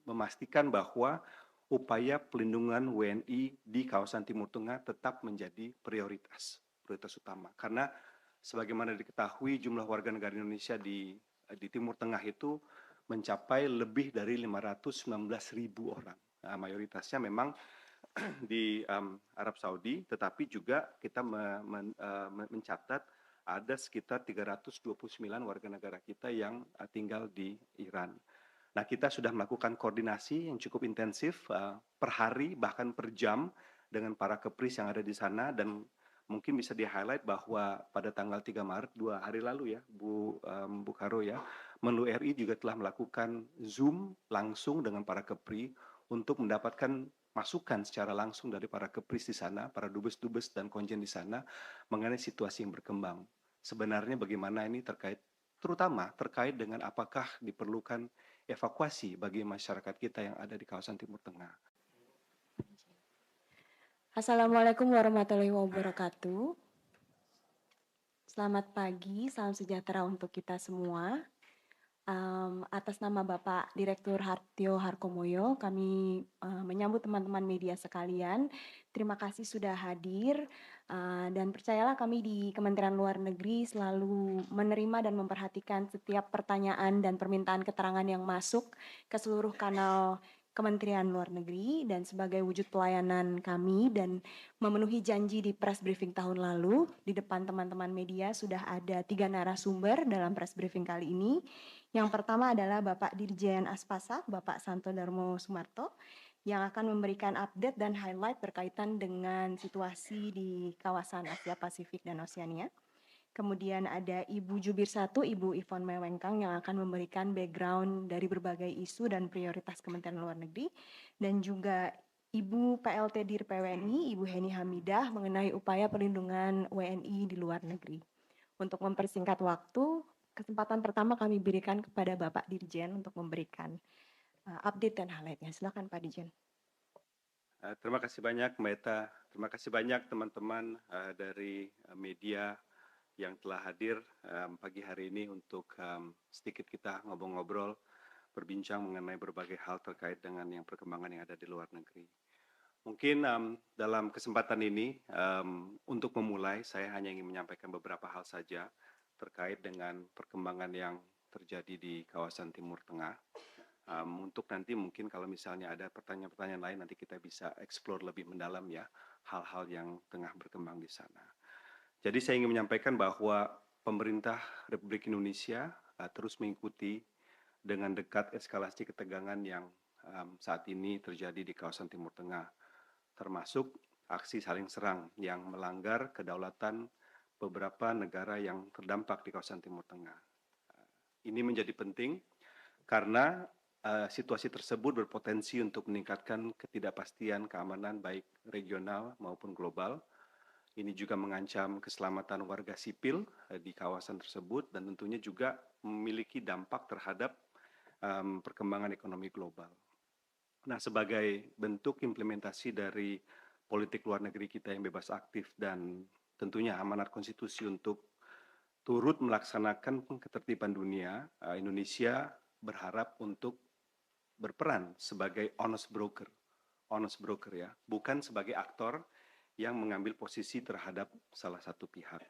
memastikan bahwa upaya pelindungan WNI di kawasan Timur Tengah tetap menjadi prioritas utama. Karena sebagaimana diketahui jumlah warga negara Indonesia di Timur Tengah itu mencapai lebih dari 519.000 orang. Nah, mayoritasnya memang di Arab Saudi, tetapi juga kita mencatat ada sekitar 329 warga negara kita yang tinggal di Iran. Nah, kita sudah melakukan koordinasi yang cukup intensif per hari bahkan per jam dengan para kepris yang ada di sana, dan mungkin bisa di-highlight bahwa pada tanggal 3 Maret 2 hari lalu ya Bu Karo ya, Menlu RI juga telah melakukan Zoom langsung dengan para kepri untuk mendapatkan masukan secara langsung dari para kepris di sana, para dubes-dubes dan konjen di sana mengenai situasi yang berkembang. Sebenarnya bagaimana ini terutama terkait dengan apakah diperlukan evakuasi bagi masyarakat kita yang ada di kawasan Timur Tengah. Assalamualaikum warahmatullahi wabarakatuh. Selamat pagi, salam sejahtera untuk kita semua. Atas nama Bapak Direktur Hartio Harkomoyo, kami menyambut teman-teman media sekalian. Terima kasih sudah hadir, dan percayalah kami di Kementerian Luar Negeri selalu menerima dan memperhatikan setiap pertanyaan dan permintaan keterangan yang masuk ke seluruh kanal Kementerian Luar Negeri, dan sebagai wujud pelayanan kami dan memenuhi janji di press briefing tahun lalu, di depan teman-teman media sudah ada 3 narasumber dalam press briefing kali ini. Yang pertama adalah Bapak Dirjen Aspasa, Bapak Santo Darmo Sumarto, yang akan memberikan update dan highlight berkaitan dengan situasi di kawasan Asia Pasifik dan Oseania. Kemudian ada Ibu Jubir 1, Ibu Ivon Mewengkang, yang akan memberikan background dari berbagai isu dan prioritas Kementerian Luar Negeri. Dan juga Ibu PLT Dir PWNI, Ibu Heni Hamidah, mengenai upaya perlindungan WNI di luar negeri. Untuk mempersingkat waktu, kesempatan pertama kami berikan kepada Bapak Dirjen untuk memberikan update dan highlight-nya. Silakan Pak Dirjen. Terima kasih banyak Mbak Eta, terima kasih banyak teman-teman dari media yang telah hadir pagi hari ini untuk sedikit kita ngobrol-ngobrol, berbincang mengenai berbagai hal terkait dengan yang perkembangan yang ada di luar negeri. Mungkin dalam kesempatan ini untuk memulai, saya hanya ingin menyampaikan beberapa hal saja terkait dengan perkembangan yang terjadi di kawasan Timur Tengah. Untuk nanti mungkin kalau misalnya ada pertanyaan-pertanyaan lain, nanti kita bisa explore lebih mendalam ya, hal-hal yang tengah berkembang di sana. Jadi saya ingin menyampaikan bahwa pemerintah Republik Indonesia terus mengikuti dengan dekat eskalasi ketegangan yang saat ini terjadi di kawasan Timur Tengah, termasuk aksi saling serang yang melanggar kedaulatan beberapa negara yang terdampak di kawasan Timur Tengah. Ini menjadi penting karena situasi tersebut berpotensi untuk meningkatkan ketidakpastian keamanan baik regional maupun global. Ini juga mengancam keselamatan warga sipil di kawasan tersebut dan tentunya juga memiliki dampak terhadap perkembangan ekonomi global. Nah, sebagai bentuk implementasi dari politik luar negeri kita yang bebas aktif dan tentunya amanat konstitusi untuk turut melaksanakan ketertiban dunia, Indonesia berharap untuk berperan sebagai honest broker ya, bukan sebagai aktor yang mengambil posisi terhadap salah satu pihak.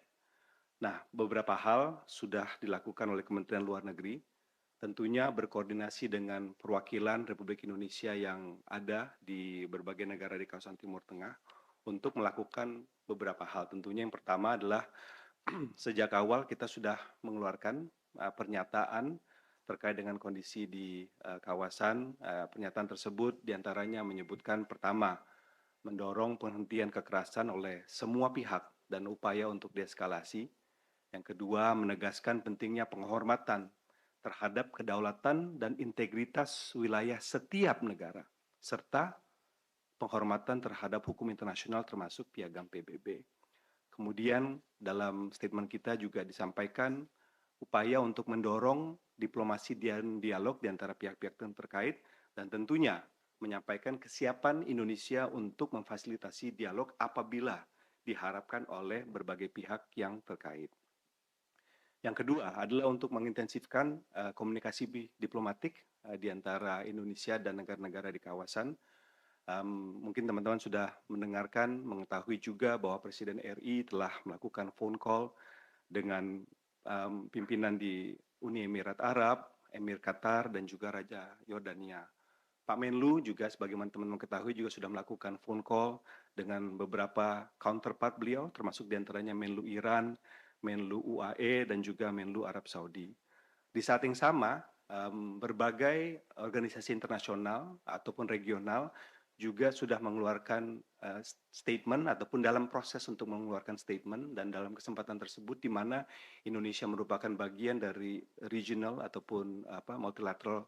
Nah, beberapa hal sudah dilakukan oleh Kementerian Luar Negeri, tentunya berkoordinasi dengan perwakilan Republik Indonesia yang ada di berbagai negara di kawasan Timur Tengah untuk melakukan beberapa hal. Tentunya yang pertama adalah sejak awal kita sudah mengeluarkan pernyataan terkait dengan kondisi di kawasan. Pernyataan tersebut diantaranya menyebutkan pertama, mendorong penghentian kekerasan oleh semua pihak dan upaya untuk deeskalasi. Yang kedua, menegaskan pentingnya penghormatan terhadap kedaulatan dan integritas wilayah setiap negara, serta penghormatan terhadap hukum internasional termasuk Piagam PBB. Kemudian dalam statement kita juga disampaikan upaya untuk mendorong diplomasi dan dialog di antara pihak-pihak yang terkait dan tentunya menyampaikan kesiapan Indonesia untuk memfasilitasi dialog apabila diharapkan oleh berbagai pihak yang terkait. Yang kedua adalah untuk mengintensifkan komunikasi diplomatik di antara Indonesia dan negara-negara di kawasan. Mungkin teman-teman sudah mendengarkan, mengetahui juga bahwa Presiden RI telah melakukan phone call dengan pimpinan di Uni Emirat Arab, Emir Qatar, dan juga Raja Yordania. Pak Menlu juga sebagaimana teman-teman ketahui juga sudah melakukan phone call dengan beberapa counterpart beliau, termasuk diantaranya Menlu Iran, Menlu UAE, dan juga Menlu Arab Saudi. Di saat yang sama, berbagai organisasi internasional ataupun regional juga sudah mengeluarkan statement ataupun dalam proses untuk mengeluarkan statement, dan dalam kesempatan tersebut di mana Indonesia merupakan bagian dari regional ataupun multilateral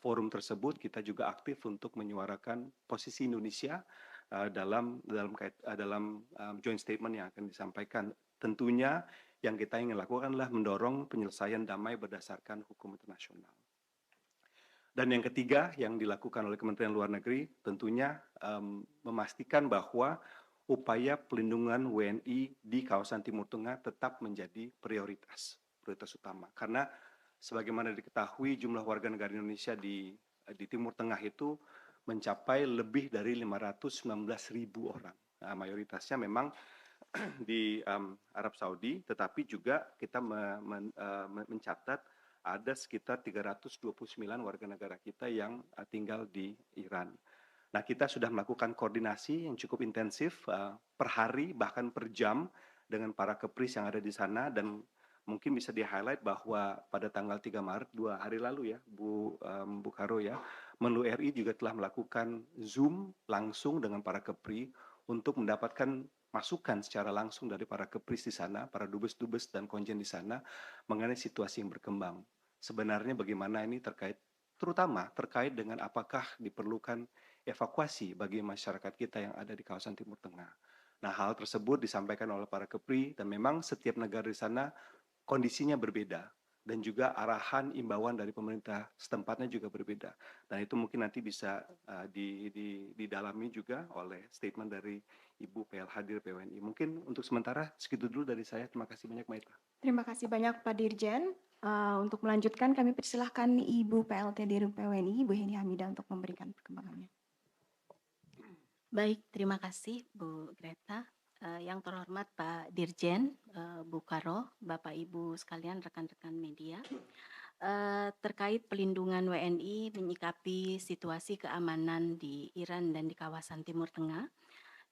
forum tersebut, kita juga aktif untuk menyuarakan posisi Indonesia dalam joint statement yang akan disampaikan. Tentunya yang kita ingin lakukan adalah mendorong penyelesaian damai berdasarkan hukum internasional. Dan yang ketiga yang dilakukan oleh Kementerian Luar Negeri tentunya memastikan bahwa upaya pelindungan WNI di kawasan Timur Tengah tetap menjadi prioritas utama. Karena sebagaimana diketahui jumlah warga negara Indonesia di Timur Tengah itu mencapai lebih dari 519.000 orang. Nah, mayoritasnya memang di Arab Saudi, tetapi juga kita mencatat ada sekitar 329 warga negara kita yang tinggal di Iran. Nah, kita sudah melakukan koordinasi yang cukup intensif per hari bahkan per jam dengan para kepris yang ada di sana, dan mungkin bisa di-highlight bahwa pada tanggal 3 Maret 2 hari lalu ya, Bu Karo ya, Menlu RI juga telah melakukan Zoom langsung dengan para kepri untuk mendapatkan masukan secara langsung dari para kepris di sana, para dubes-dubes dan konjen di sana mengenai situasi yang berkembang. Sebenarnya bagaimana ini terutama terkait dengan apakah diperlukan evakuasi bagi masyarakat kita yang ada di kawasan Timur Tengah. Nah, hal tersebut disampaikan oleh para kepri dan memang setiap negara di sana kondisinya berbeda dan juga arahan imbauan dari pemerintah setempatnya juga berbeda. Dan itu mungkin nanti bisa didalami juga oleh statement dari Ibu PLH Dir PWNI. Mungkin untuk sementara segitu dulu dari saya. Terima kasih banyak, Maita. Terima kasih banyak Pak Dirjen. Untuk melanjutkan kami persilahkan Ibu PLT Dir PWNI, Bu Heni Hamidah untuk memberikan perkembangannya. Baik, terima kasih Bu Greta. Yang terhormat Pak Dirjen, Bu Karo, Bapak Ibu sekalian, rekan-rekan media. Terkait pelindungan WNI menyikapi situasi keamanan di Iran dan di kawasan Timur Tengah,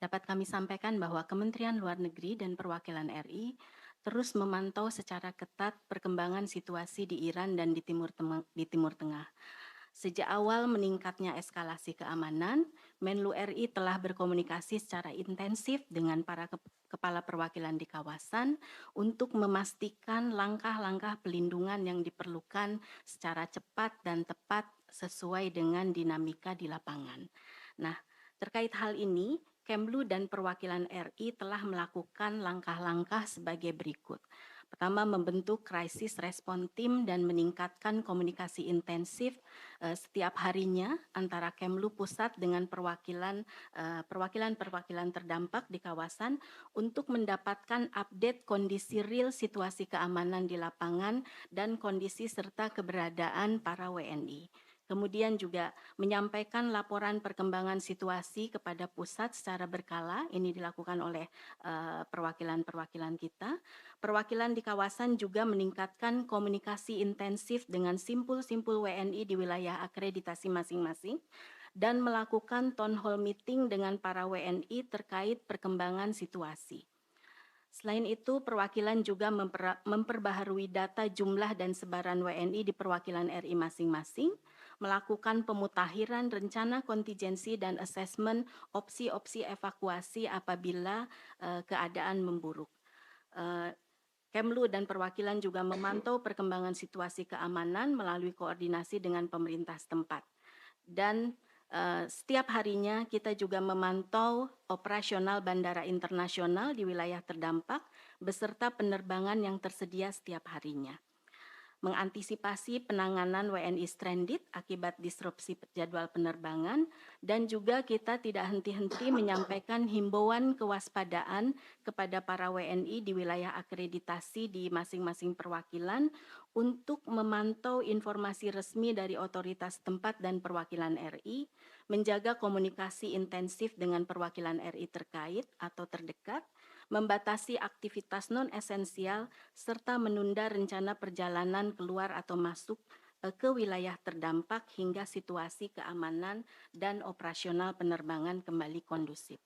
dapat kami sampaikan bahwa Kementerian Luar Negeri dan Perwakilan RI terus memantau secara ketat perkembangan situasi di Iran dan di Timur Tengah. Sejak awal meningkatnya eskalasi keamanan, Menlu RI telah berkomunikasi secara intensif dengan para kepala perwakilan di kawasan untuk memastikan langkah-langkah pelindungan yang diperlukan secara cepat dan tepat sesuai dengan dinamika di lapangan. Nah, terkait hal ini, Kemlu dan perwakilan RI telah melakukan langkah-langkah sebagai berikut. Pertama, membentuk crisis response team dan meningkatkan komunikasi intensif setiap harinya antara Kemlu Pusat dengan perwakilan terdampak di kawasan untuk mendapatkan update kondisi real situasi keamanan di lapangan dan kondisi serta keberadaan para WNI. Kemudian juga menyampaikan laporan perkembangan situasi kepada pusat secara berkala. Ini dilakukan oleh perwakilan-perwakilan kita. Perwakilan di kawasan juga meningkatkan komunikasi intensif dengan simpul-simpul WNI di wilayah akreditasi masing-masing dan melakukan town hall meeting dengan para WNI terkait perkembangan situasi. Selain itu, perwakilan juga memperbaharui data jumlah dan sebaran WNI di perwakilan RI masing-masing, melakukan pemutakhiran rencana kontingensi dan asesmen opsi-opsi evakuasi apabila keadaan memburuk. Kemlu dan perwakilan juga memantau perkembangan situasi keamanan melalui koordinasi dengan pemerintah setempat. Dan setiap harinya kita juga memantau operasional bandara internasional di wilayah terdampak beserta penerbangan yang tersedia setiap harinya. mengantisipasi penanganan WNI stranded akibat disrupsi jadwal penerbangan, dan juga kita tidak henti-henti menyampaikan himbauan kewaspadaan kepada para WNI di wilayah akreditasi di masing-masing perwakilan untuk memantau informasi resmi dari otoritas tempat dan perwakilan RI, menjaga komunikasi intensif dengan perwakilan RI terkait atau terdekat, membatasi aktivitas non-esensial, serta menunda rencana perjalanan keluar atau masuk ke wilayah terdampak hingga situasi keamanan dan operasional penerbangan kembali kondusif.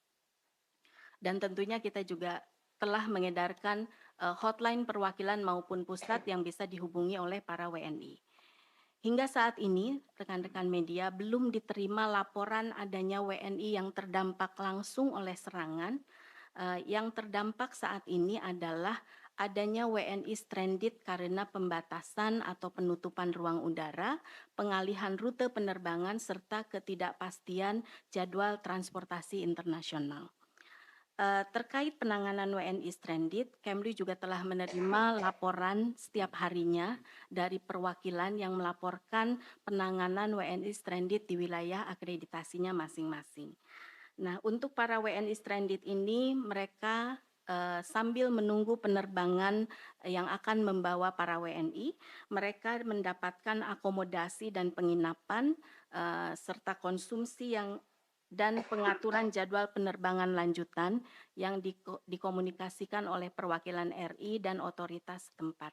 Dan tentunya kita juga telah mengedarkan hotline perwakilan maupun pusat yang bisa dihubungi oleh para WNI. Hingga saat ini, rekan-rekan media belum diterima laporan adanya WNI yang terdampak langsung oleh serangan. Yang terdampak saat ini adalah adanya WNI stranded karena pembatasan atau penutupan ruang udara, pengalihan rute penerbangan, serta ketidakpastian jadwal transportasi internasional. Terkait penanganan WNI stranded, Kemlu juga telah menerima laporan setiap harinya dari perwakilan yang melaporkan penanganan WNI stranded di wilayah akreditasinya masing-masing. Nah, untuk para WNI stranded ini, mereka sambil menunggu penerbangan yang akan membawa para WNI, mereka mendapatkan akomodasi dan penginapan serta konsumsi dan pengaturan jadwal penerbangan lanjutan yang dikomunikasikan oleh perwakilan RI dan otoritas setempat.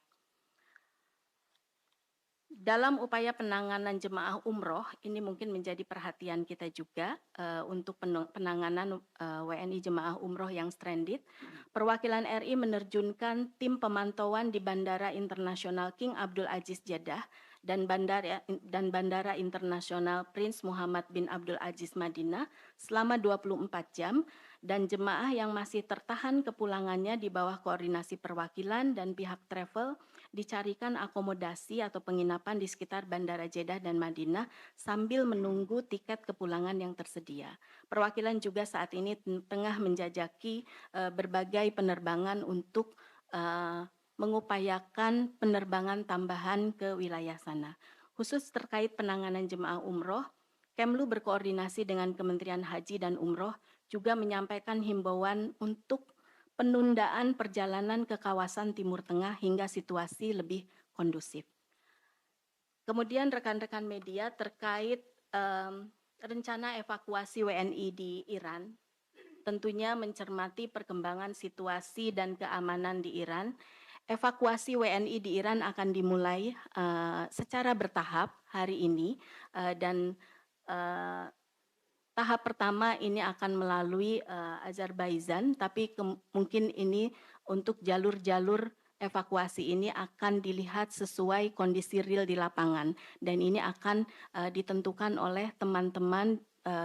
Dalam upaya penanganan jemaah umroh, ini mungkin menjadi perhatian kita juga untuk penanganan WNI jemaah umroh yang stranded. Perwakilan RI menerjunkan tim pemantauan di Bandara Internasional King Abdul Aziz Jeddah dan Bandara Internasional Prince Muhammad bin Abdul Aziz Madinah selama 24 jam, dan jemaah yang masih tertahan kepulangannya di bawah koordinasi perwakilan dan pihak travel dicarikan akomodasi atau penginapan di sekitar Bandara Jeddah dan Madinah sambil menunggu tiket kepulangan yang tersedia. Perwakilan juga saat ini tengah menjajaki berbagai penerbangan untuk mengupayakan penerbangan tambahan ke wilayah sana. Khusus terkait penanganan jemaah umroh, Kemlu berkoordinasi dengan Kementerian Haji dan Umroh juga menyampaikan himbauan untuk penundaan perjalanan ke kawasan Timur Tengah hingga situasi lebih kondusif. Kemudian rekan-rekan media terkait rencana evakuasi WNI di Iran, tentunya mencermati perkembangan situasi dan keamanan di Iran. Evakuasi WNI di Iran akan dimulai secara bertahap hari ini dan tahap pertama ini akan melalui Azerbaijan, tapi mungkin ini untuk jalur-jalur evakuasi ini akan dilihat sesuai kondisi real di lapangan, dan ini akan ditentukan oleh teman-teman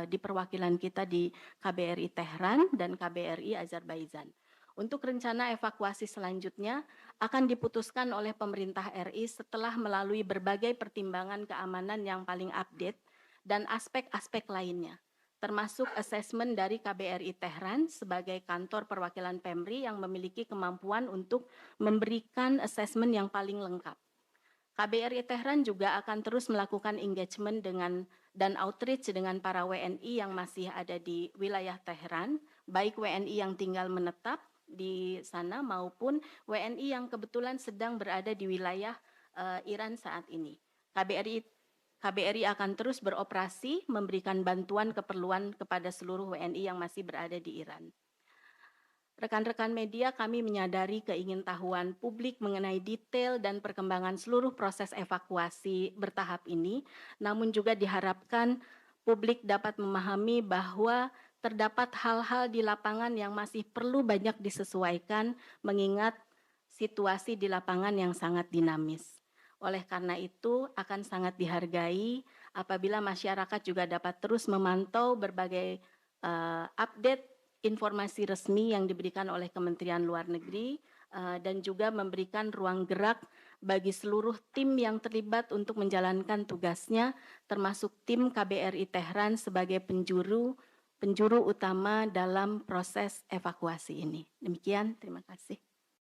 di perwakilan kita di KBRI Tehran dan KBRI Azerbaijan. Untuk rencana evakuasi selanjutnya akan diputuskan oleh pemerintah RI setelah melalui berbagai pertimbangan keamanan yang paling update dan aspek-aspek lainnya, termasuk asesmen dari KBRI Tehran sebagai kantor perwakilan PEMRI yang memiliki kemampuan untuk memberikan asesmen yang paling lengkap. KBRI Tehran juga akan terus melakukan engagement dan outreach dengan para WNI yang masih ada di wilayah Tehran, baik WNI yang tinggal menetap di sana maupun WNI yang kebetulan sedang berada di wilayah Iran saat ini. KBRI akan terus beroperasi memberikan bantuan keperluan kepada seluruh WNI yang masih berada di Iran. Rekan-rekan media, kami menyadari keingintahuan publik mengenai detail dan perkembangan seluruh proses evakuasi bertahap ini, namun juga diharapkan publik dapat memahami bahwa terdapat hal-hal di lapangan yang masih perlu banyak disesuaikan mengingat situasi di lapangan yang sangat dinamis. Oleh karena itu, akan sangat dihargai apabila masyarakat juga dapat terus memantau berbagai update informasi resmi yang diberikan oleh Kementerian Luar Negeri dan juga memberikan ruang gerak bagi seluruh tim yang terlibat untuk menjalankan tugasnya, termasuk tim KBRI Tehran sebagai penjuru utama dalam proses evakuasi ini. Demikian, terima kasih.